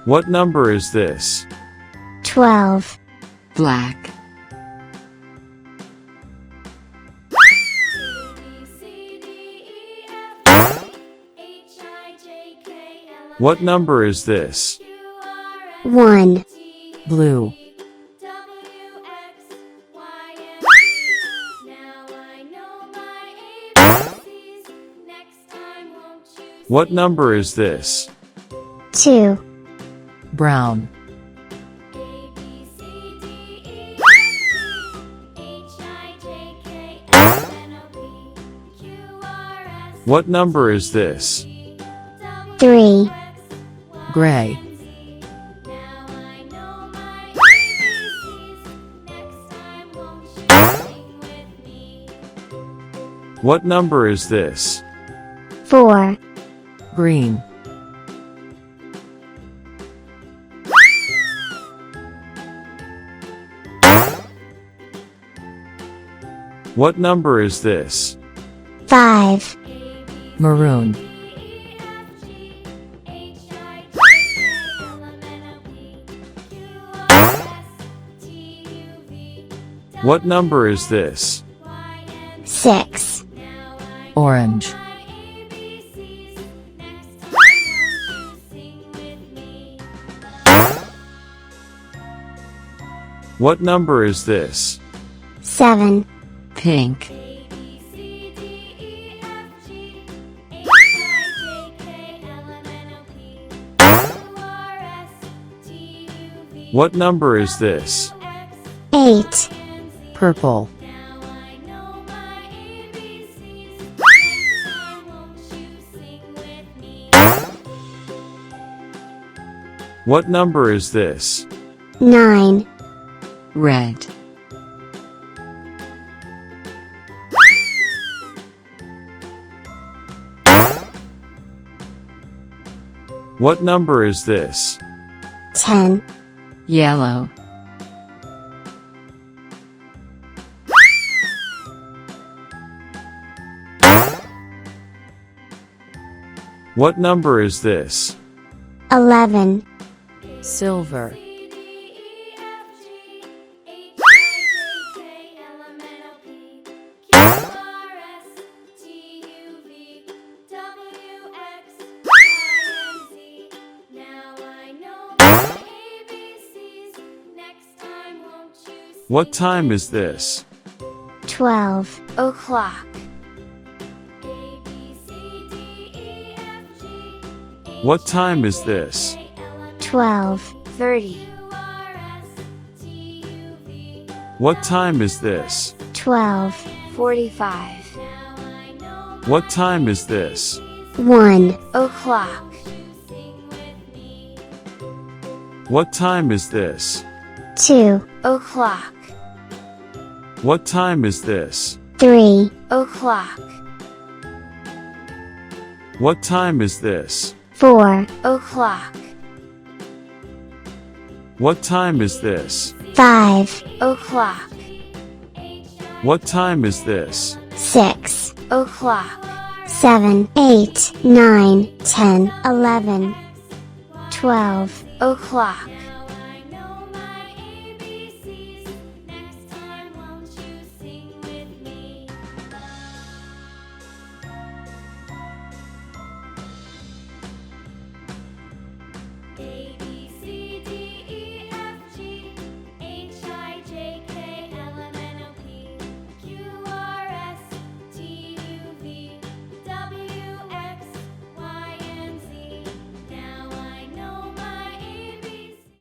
What number is this? 12. Black. What number is this? 1. Blue. What number is this? 2. Brown. What number is this? 3. Gray. What number is this? 4. Green. What number is this? 5. Maroon. What number is this? 6. Orange. What number is this? 7. Pink. What number is this? 8. Purple. What number is this? 9. Red. What number is this? 10. Yellow. What number is this? 11. Silver. What time is this? 12 o'clock. What time is this? 12:30. What time is this? 12:45. What time is this? 1 o'clock. What time is this? 2 o'clock. What time is this? 3 o'clock. What time is this? 4 o'clock. What time is this? 5 o'clock. What time is this? 6 o'clock. 7, 8, 9, 10, 11, 12 o'clock.